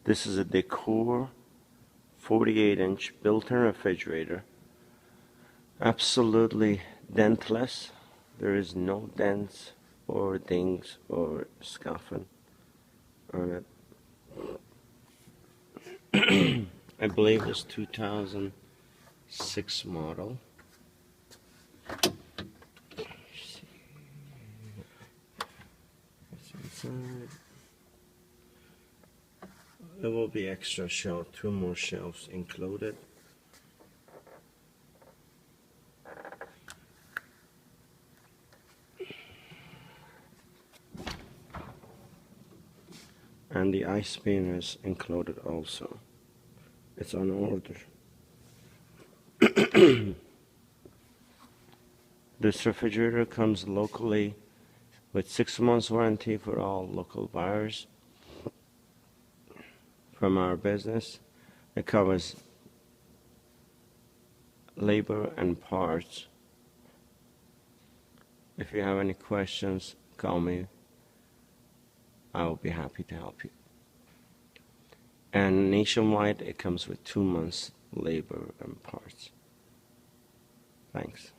This is a Dacor 48-inch built-in refrigerator. Absolutely dentless. There is no dents or dings or scuffing on it. I believe it's 2006 model. Inside. There will be extra shelf, 2 more shelves included. And the ice bin is included also. It's on order. This refrigerator comes locally with 6 months warranty for all local buyers from our business. It covers labor and parts. If you have any questions, call me. I will be happy to help you. And nationwide, it comes with 2 months labor and parts. Thanks.